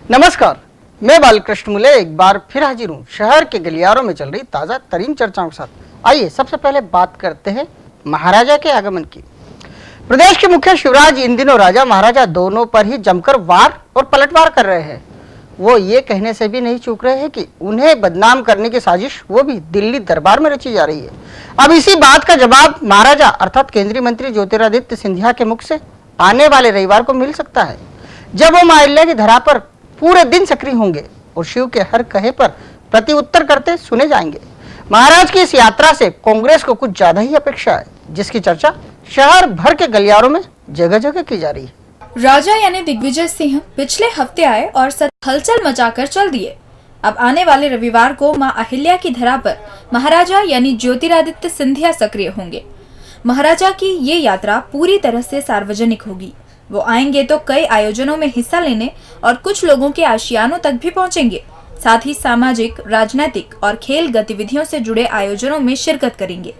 नमस्कार, मैं बालकृष्ण मुले एक बार फिर हाजिर हूँ शहर के गलियारों में चल रही ताज़ा तरीन चर्चाओं के साथ। आइए सबसे पहले बात करते हैं महाराजा के आगमन की। प्रदेश के मुखिया शिवराज इन दिनों राजा महाराजा दोनों पर ही जमकर वार और पलटवार कर रहे हैं। वो ये कहने से भी नहीं चूक रहे हैं कि उन्हें बदनाम करने की साजिश वो भी दिल्ली दरबार में रची जा रही है। अब इसी बात का जवाब महाराजा अर्थात केंद्रीय मंत्री ज्योतिरादित्य सिंधिया के मुख से आने वाले रविवार को मिल सकता है, जब वो मां अहिल्या की धरा पर पूरे दिन सक्रिय होंगे और शिव के हर कहे पर प्रति उत्तर करते सुने जाएंगे। महाराज की इस यात्रा से कांग्रेस को कुछ ज्यादा ही अपेक्षा है, जिसकी चर्चा शहर भर के गलियारों में जगह जगह की जा रही है। राजा यानी दिग्विजय सिंह पिछले हफ्ते आए और हलचल मचाकर चल दिए। अब आने वाले रविवार को मां अहिल्या की धरा पर महाराजा यानी ज्योतिरादित्य सिंधिया सक्रिय होंगे। महाराजा की ये यात्रा पूरी तरह से सार्वजनिक होगी। वो आएंगे तो कई आयोजनों में हिस्सा लेने और कुछ लोगों के आशियानों तक भी पहुंचेंगे। साथ ही सामाजिक, राजनीतिक और खेल गतिविधियों से जुड़े आयोजनों में शिरकत करेंगे।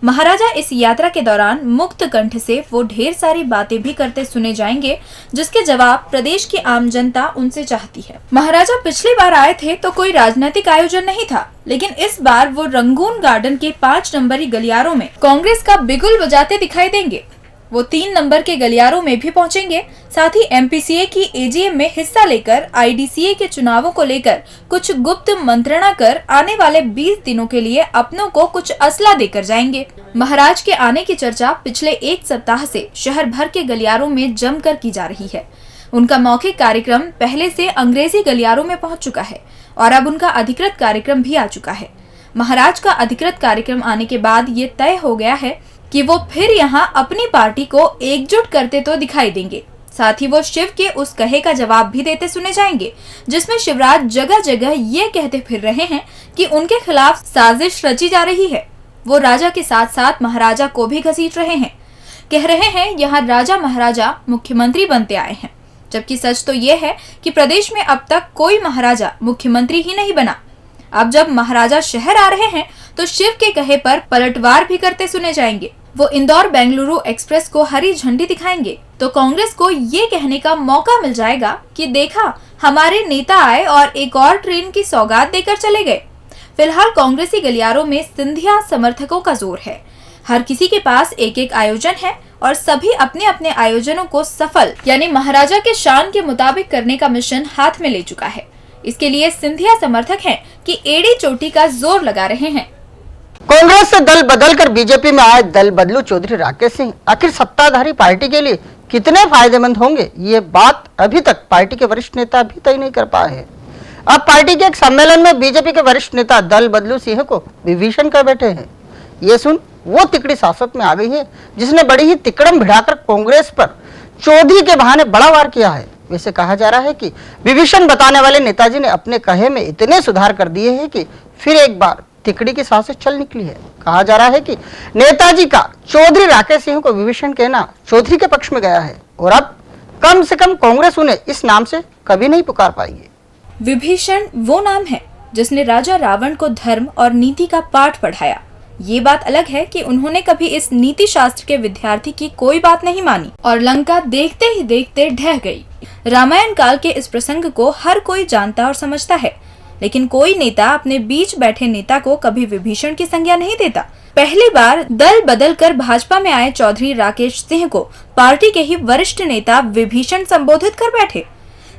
महाराजा इस यात्रा के दौरान मुक्त कंठ से वो ढेर सारी बातें भी करते सुने जाएंगे, जिसके जवाब प्रदेश की आम जनता उनसे चाहती है। महाराजा पिछली बार आए थे तो कोई राजनीतिक आयोजन नहीं था, लेकिन इस बार वो रंगून गार्डन के 5 नंबरी गलियारों में कांग्रेस का बिगुल बजाते दिखाई देंगे। वो 3 नंबर के गलियारों में भी पहुंचेंगे। साथ ही एमपीसीए की एजीएम में हिस्सा लेकर आईडीसीए के चुनावों को लेकर कुछ गुप्त मंत्रणा कर आने वाले 20 दिनों के लिए अपनों को कुछ असला देकर जाएंगे। महाराज के आने की चर्चा पिछले 1 सप्ताह से शहर भर के गलियारों में जमकर की जा रही है। उनका मौखिक कार्यक्रम पहले से अंग्रेजी गलियारों में पहुँच चुका है और अब उनका अधिकृत कार्यक्रम भी आ चुका है। महाराज का अधिकृत कार्यक्रम आने के बाद ये तय हो गया है कि वो फिर यहाँ अपनी पार्टी को एकजुट करते तो दिखाई देंगे। साथ ही वो शिव के उस कहे का जवाब भी देते सुने जाएंगे, जिसमें शिवराज जगह जगह ये कहते फिर रहे हैं कि उनके खिलाफ साजिश रची जा रही है। वो राजा के साथ साथ महाराजा को भी घसीट रहे हैं। कह रहे हैं यहाँ राजा महाराजा मुख्यमंत्री बनते आए हैं, जबकि सच तो ये है कि प्रदेश में अब तक कोई महाराजा मुख्यमंत्री ही नहीं बना। अब जब महाराजा शहर आ रहे हैं तो शिव के कहे पर पलटवार भी करते सुने जाएंगे। वो इंदौर बेंगलुरु एक्सप्रेस को हरी झंडी दिखाएंगे तो कांग्रेस को ये कहने का मौका मिल जाएगा कि देखा, हमारे नेता आए और एक और ट्रेन की सौगात देकर चले गए। फिलहाल कांग्रेसी गलियारों में सिंधिया समर्थकों का जोर है। हर किसी के पास एक एक आयोजन है और सभी अपने अपने आयोजनों को सफल यानी महाराजा के शान के मुताबिक करने का मिशन हाथ में ले चुका है। इसके लिए सिंधिया समर्थक हैं कि एड़ी चोटी का जोर लगा रहे हैं। कांग्रेस से दल बदलकर बीजेपी में आए दल बदलू चौधरी राकेश सिंह आखिर सत्ताधारी पार्टी के लिए कितने फायदेमंद होंगे, ये बात अभी तक पार्टी के वरिष्ठ नेता भी तय नहीं कर पाए हैं। अब पार्टी के एक सम्मेलन में बीजेपी के वरिष्ठ नेता दल बदलू सिंह को विभीषण कर बैठे हैं। ये सुन वो तिकड़ी सासत में आ गई है जिसने बड़ी ही तिकड़म भिड़ाकर कांग्रेस पर चौधरी के बहाने बड़ा वार किया है। वैसे कहा जा रहा है कि विभीषण बताने वाले नेताजी ने अपने कहे में इतने सुधार कर दिए हैं कि फिर एक बार तिकड़ी की सांसें चल निकली है। कहा जा रहा है कि नेताजी का चौधरी राकेश सिंह को विभीषण कहना चौधरी के पक्ष में गया है और अब कम से कम कांग्रेस उन्हें इस नाम से कभी नहीं पुकार पाएगी। विभीषण वो नाम है जिसने राजा रावण को धर्म और नीति का पाठ पढ़ाया। ये बात अलग है कि उन्होंने कभी इस नीति शास्त्र के विद्यार्थी की कोई बात नहीं मानी और लंका देखते ही देखते ढह गई। रामायण काल के इस प्रसंग को हर कोई जानता और समझता है, लेकिन कोई नेता अपने बीच बैठे नेता को कभी विभीषण की संज्ञा नहीं देता। पहली बार दल बदल कर भाजपा में आए चौधरी राकेश सिंह को पार्टी के ही वरिष्ठ नेता विभीषण संबोधित कर बैठे।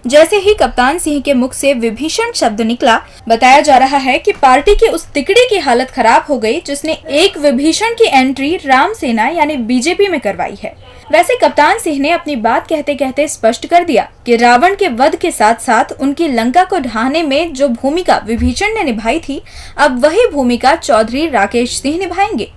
जैसे ही कप्तान सिंह के मुख से विभीषण शब्द निकला, बताया जा रहा है कि पार्टी की उस तिकड़ी की हालत खराब हो गई जिसने एक विभीषण की एंट्री राम सेना यानी बीजेपी में करवाई है। वैसे कप्तान सिंह ने अपनी बात कहते कहते स्पष्ट कर दिया कि रावण के वध के साथ साथ उनकी लंका को ढहाने में जो भूमिका विभीषण ने निभाई थी, अब वही भूमिका चौधरी राकेश सिंह निभाएंगे।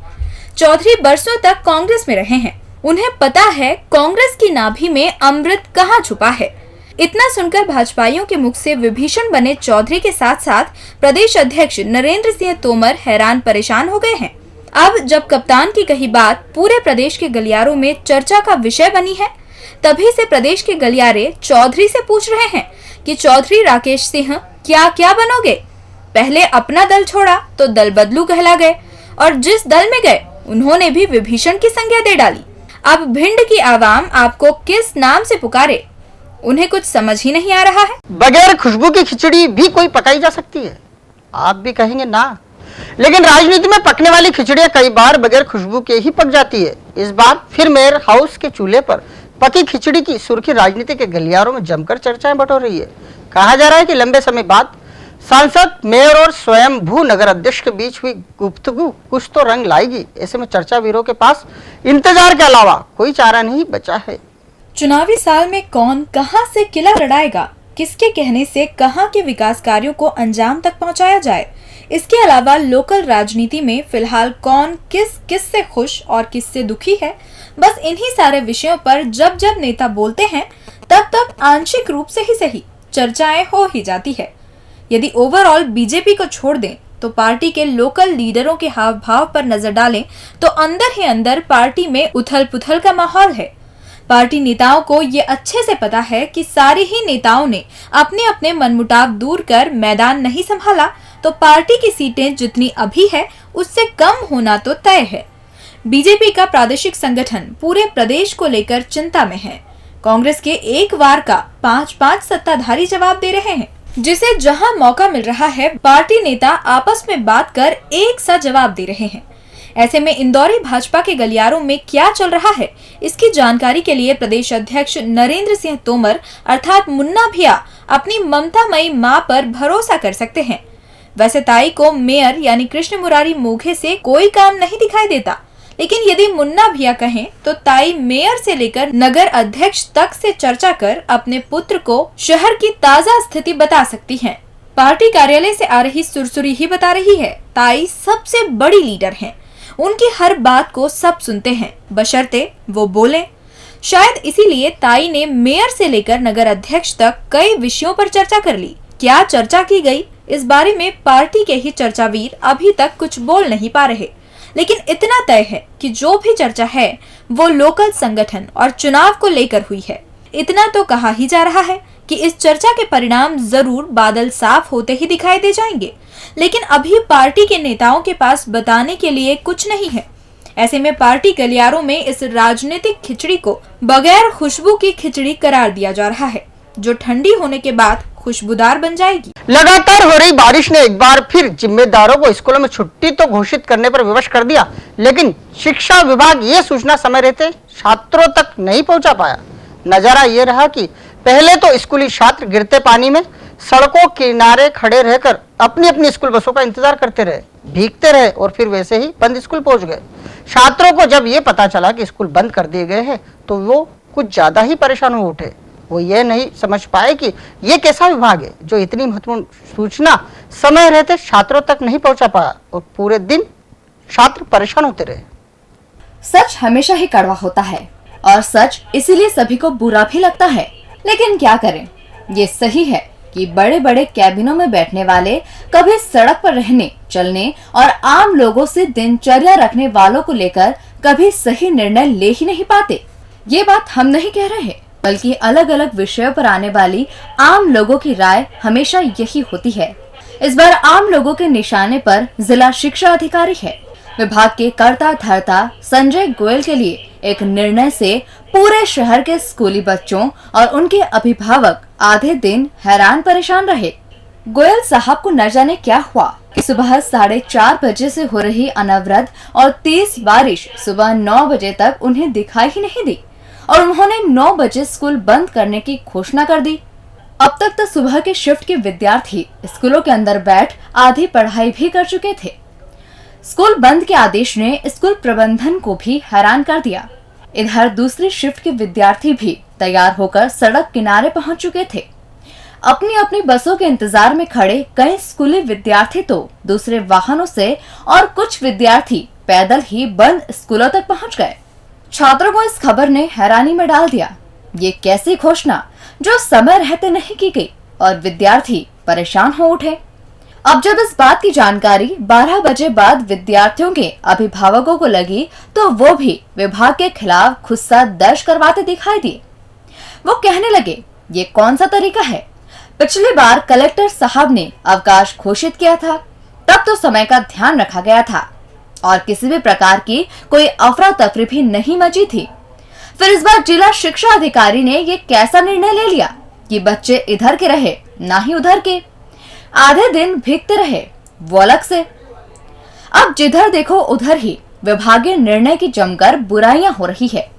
चौधरी बरसों तक कांग्रेस में रहे हैं, उन्हें पता है कांग्रेस की नाभि में अमृत कहाँ छुपा है। इतना सुनकर भाजपाइयों के मुख से विभीषण बने चौधरी के साथ साथ प्रदेश अध्यक्ष नरेंद्र सिंह तोमर हैरान परेशान हो गए हैं। अब जब कप्तान की कही बात पूरे प्रदेश के गलियारों में चर्चा का विषय बनी है, तभी से प्रदेश के गलियारे चौधरी से पूछ रहे हैं कि चौधरी राकेश सिंह क्या क्या बनोगे। पहले अपना दल छोड़ा तो दल बदलू कहला गए और जिस दल में गए उन्होंने भी विभीषण की संज्ञा दे डाली। अब भिंड की आवाम आपको किस नाम से पुकारे, उन्हें कुछ समझ ही नहीं आ रहा है। बगैर खुशबू की खिचड़ी भी कोई पकाई जा सकती है? आप भी कहेंगे ना, लेकिन राजनीति में पकने वाली खिचड़ियां कई बार बगैर खुशबू के ही पक जाती है। इस बार फिर मेयर हाउस के चूल्हे पर पकी खिचड़ी की सुर्खी राजनीति के गलियारों में जमकर चर्चाएं बटोर रही है। कहा जा रहा है कि लंबे समय बाद सांसद, मेयर और स्वयं भू नगर अध्यक्ष के बीच हुई गुफ्तगू कुछ तो रंग लाएगी। ऐसे में चर्चा वीरों के पास इंतजार के अलावा कोई चारा नहीं बचा है। चुनावी साल में कौन कहां से किला लड़ाएगा, किसके कहने से कहां के विकास कार्यों को अंजाम तक पहुंचाया जाए, इसके अलावा लोकल राजनीति में फिलहाल कौन किस से खुश और किस से दुखी है, बस इन्हीं सारे विषयों पर जब जब नेता बोलते हैं तब आंशिक रूप से ही सही चर्चाएं हो ही जाती है। यदि ओवरऑल बीजेपी को छोड़ दें तो पार्टी के लोकल लीडरों के हाव भाव पर नजर डालें तो अंदर ही अंदर पार्टी में उथल पुथल का माहौल है। पार्टी नेताओं को ये अच्छे से पता है कि सारे ही नेताओं ने अपने अपने मनमुटाव दूर कर मैदान नहीं संभाला तो पार्टी की सीटें जितनी अभी है उससे कम होना तो तय है। बीजेपी का प्रादेशिक संगठन पूरे प्रदेश को लेकर चिंता में है। कांग्रेस के एक वार का 5-5 सत्ताधारी जवाब दे रहे हैं, जिसे जहां मौका मिल रहा है पार्टी नेता आपस में बात कर एक सा जवाब दे रहे हैं। ऐसे में इंदौरी भाजपा के गलियारों में क्या चल रहा है, इसकी जानकारी के लिए प्रदेश अध्यक्ष नरेंद्र सिंह तोमर अर्थात मुन्ना भैया अपनी ममतामयी मां पर भरोसा कर सकते हैं। वैसे ताई को मेयर यानी कृष्ण मुरारी मोघे से कोई काम नहीं दिखाई देता, लेकिन यदि मुन्ना भैया कहें तो ताई मेयर से लेकर नगर अध्यक्ष तक से चर्चा कर अपने पुत्र को शहर की ताजा स्थिति बता सकती हैं। पार्टी कार्यालय से आ रही सुरसुरी ही बता रही है, ताई सबसे बड़ी लीडर हैं। उनकी हर बात को सब सुनते हैं, बशर्ते वो बोले। शायद इसीलिए ताई ने मेयर से लेकर नगर अध्यक्ष तक कई विषयों पर चर्चा कर ली। क्या चर्चा की गई, इस बारे में पार्टी के ही चर्चावीर अभी तक कुछ बोल नहीं पा रहे, लेकिन इतना तय है कि जो भी चर्चा है वो लोकल संगठन और चुनाव को लेकर हुई है। इतना तो कहा ही जा रहा है कि इस चर्चा के परिणाम जरूर बादल साफ होते ही दिखाई दे जाएंगे, लेकिन अभी पार्टी के नेताओं के पास बताने के लिए कुछ नहीं है। ऐसे में पार्टी गलियारों में इस राजनीतिक खिचड़ी को बगैर खुशबू की खिचड़ी करार दिया जा रहा है, जो ठंडी होने के बाद खुशबूदार बन जाएगी। लगातार हो रही बारिश ने एक बार फिर जिम्मेदारों को स्कूलों में छुट्टी तो घोषित करने पर विवश कर दिया, लेकिन शिक्षा विभाग ये सूचना समय रहते छात्रों तक नहीं पहुंचा पाया। नजारा ये रहा कि पहले तो स्कूली छात्र गिरते पानी में सड़कों किनारे खड़े रहकर अपनी अपनी स्कूल बसों का इंतजार करते रहे, भीगते रहे और फिर वैसे ही बंद स्कूल पहुंच गए। छात्रों को जब ये पता चला कि स्कूल बंद कर दिए गए हैं तो वो कुछ ज्यादा ही परेशान हो उठे। वो ये नहीं समझ पाए कि ये कैसा विभाग है जो इतनी महत्वपूर्ण सूचना समय रहते छात्रों तक नहीं पहुंचा पाया और पूरे दिन छात्र परेशान होते रहे। सच हमेशा ही कड़वा होता है और सच इसीलिए सभी को बुरा भी लगता है, लेकिन क्या करें। ये सही है कि बड़े बड़े कैबिनों में बैठने वाले कभी सड़क पर रहने, चलने और आम लोगों से दिनचर्या रखने वालों को लेकर कभी सही निर्णय ले ही नहीं पाते। ये बात हम नहीं कह रहे, बल्कि अलग अलग विषयों पर आने वाली आम लोगों की राय हमेशा यही होती है। इस बार आम लोगों के निशाने पर जिला शिक्षा अधिकारी है। विभाग के कर्ता धर्ता संजय गोयल के लिए एक निर्णय से पूरे शहर के स्कूली बच्चों और उनके अभिभावक आधे दिन हैरान परेशान रहे। गोयल साहब को न जाने क्या हुआ कि सुबह 4:30 बजे से हो रही अनवरत और तेज बारिश सुबह 9 बजे तक उन्हें दिखाई ही नहीं दी और उन्होंने 9 बजे स्कूल बंद करने की घोषणा कर दी। अब तक तो सुबह के शिफ्ट के विद्यार्थी स्कूलों के अंदर बैठ आधी पढ़ाई भी कर चुके थे। स्कूल बंद के आदेश ने स्कूल प्रबंधन को भी हैरान कर दिया। इधर दूसरी शिफ्ट के विद्यार्थी भी तैयार होकर सड़क किनारे पहुंच चुके थे। अपनी अपनी बसों के इंतजार में खड़े कई स्कूली विद्यार्थी तो दूसरे वाहनों से और कुछ विद्यार्थी पैदल ही बंद स्कूलों तक पहुंच गए। छात्रों को इस खबर ने हैरानी में डाल दिया। ये कैसी घोषणा जो समय रहते नहीं की गई और विद्यार्थी परेशान हो उठे। अब जब इस बात की जानकारी 12 बजे बाद विद्यार्थियों के अभिभावकों को लगी तो वो भी विभाग के खिलाफ गुस्सा दर्ज करवाते दिखाई दिए। वो कहने लगे, ये कौन सा तरीका है? पिछली बार कलेक्टर साहब ने अवकाश घोषित किया था, तब तो समय का ध्यान रखा गया था और किसी भी प्रकार की कोई अफरा तफरी भी नहीं मची थी। फिर इस बार जिला शिक्षा अधिकारी ने ये कैसा निर्णय ले लिया कि बच्चे इधर के रहे ना ही उधर के, आधे दिन भीगते रहे वो अलग से। अब जिधर देखो उधर ही विभागीय निर्णय की जमकर बुराइयां हो रही है।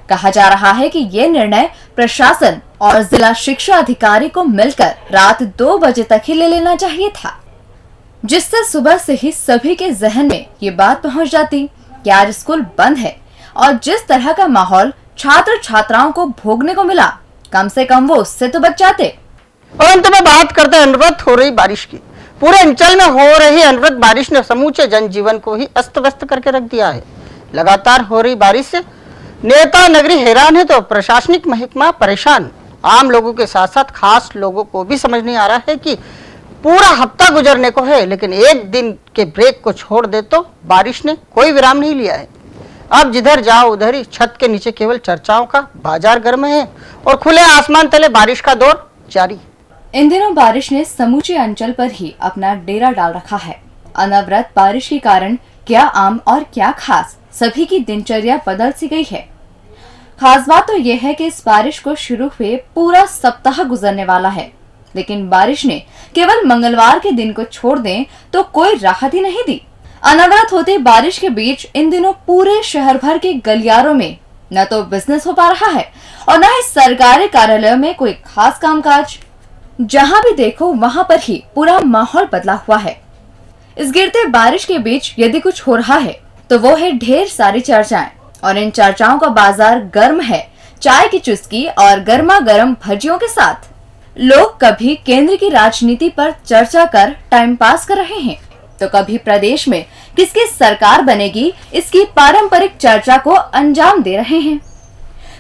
कहा जा रहा है कि ये निर्णय प्रशासन और जिला शिक्षा अधिकारी को मिलकर रात 2 बजे तक ही ले लेना चाहिए था, जिससे सुबह से ही सभी के जहन में ये बात पहुंच जाती कि आज स्कूल बंद है। और जिस तरह का माहौल छात्र छात्राओं को भोगने को मिला, कम से कम वो उससे तो बच जाते। और अंत में बात करते हैं अनवरत हो रही बारिश की। पूरे अंचल में हो रही अनवरत बारिश ने समूचे जनजीवन को ही अस्त व्यस्त करके रख दिया है। लगातार हो रही बारिश से नेता नगरी हैरान है तो प्रशासनिक महकमा परेशान। आम लोगों के साथ साथ खास लोगों को भी समझ नहीं आ रहा है कि पूरा हफ्ता गुजरने को है, लेकिन एक दिन के ब्रेक को छोड़ दे तो बारिश ने कोई विराम नहीं लिया है। अब जिधर जाओ उधर ही छत के नीचे केवल चर्चाओं का बाजार गर्म है और खुले आसमान तले बारिश का दौर जारी। इन दिनों बारिश ने समूचे अंचल पर ही अपना डेरा डाल रखा है। अनवरत बारिश के कारण क्या आम और क्या खास, सभी की दिनचर्या बदल सी गई है। खास बात तो यह है कि इस बारिश को शुरू हुए पूरा सप्ताह गुजरने वाला है, लेकिन बारिश ने केवल मंगलवार के दिन को छोड़ दें तो कोई राहत ही नहीं दी। अनवरत होते बारिश के बीच इन दिनों पूरे शहर भर के गलियारों में न तो बिजनेस हो पा रहा है और न ही सरकारी कार्यालयों में कोई खास कामकाज। जहां भी देखो वहां पर ही पूरा माहौल बदला हुआ है। इस गिरते बारिश के बीच यदि कुछ हो रहा है तो वो है ढेर सारी चर्चाएं, और इन चर्चाओं का बाजार गर्म है चाय की चुस्की और गर्मा गर्म भजियों के साथ। लोग कभी केंद्र की राजनीति पर चर्चा कर टाइम पास कर रहे हैं तो कभी प्रदेश में किसकी सरकार बनेगी इसकी पारंपरिक चर्चा को अंजाम दे रहे हैं।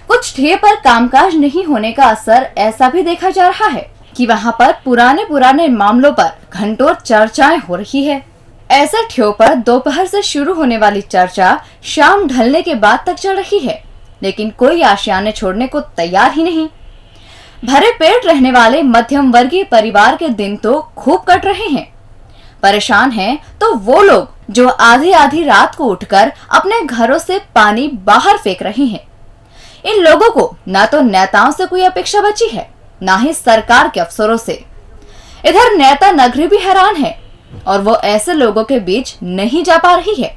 कुछ ठेय पर कामकाज नहीं होने का असर ऐसा भी देखा जा रहा है कि वहां पर पुराने मामलों पर घंटों चर्चाएं हो रही है। ऐसे ठेयों पर दोपहर से शुरू होने वाली चर्चा शाम ढलने के बाद तक चल रही है, लेकिन कोई आशियाने छोड़ने को तैयार ही नहीं। भरे पेट रहने वाले मध्यम वर्गीय परिवार के दिन तो खूब कट रहे हैं। परेशान हैं तो वो लोग जो आधी आधी रात को उठकर अपने घरों से पानी बाहर फेंक रहे हैं। इन लोगों को न तो नेताओं से कोई अपेक्षा बची है, ना ही सरकार के अफसरों से। इधर नेता नगरी भी हैरान है और वो ऐसे लोगों के बीच नहीं जा पा रही है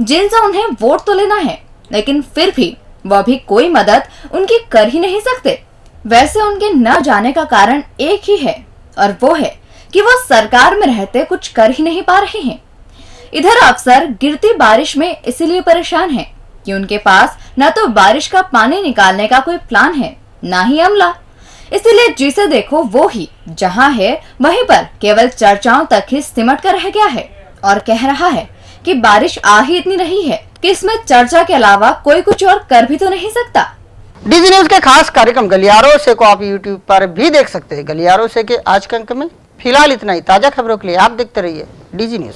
जिनसे उन्हें वोट तो लेना है, लेकिन फिर भी वह भी कोई मदद उनकी कर ही नहीं सकते। वैसे उनके न जाने का कारण एक ही है और वो है कि वो सरकार में रहते कुछ कर ही नहीं पा रहे हैं। इधर अफसर गिरती बारिश में इसलिए परेशान हैं कि उनके पास न तो बारिश का पानी निकालने का कोई प्लान है, ना ही अमला। इसलिए जिसे देखो वो ही जहां है वहीं पर केवल चर्चाओं तक ही सिमट कर रह गया है और कह रहा है कि बारिश आ ही इतनी रही है कि इसमें चर्चा के अलावा कोई कुछ और कर भी तो नहीं सकता। डीजी न्यूज के खास कार्यक्रम गलियारों से को आप यूट्यूब पर भी देख सकते हैं। गलियारों से के आज के अंक में फिलहाल इतना ही। ताजा खबरों के लिए आप देखते रहिए डीजी न्यूज।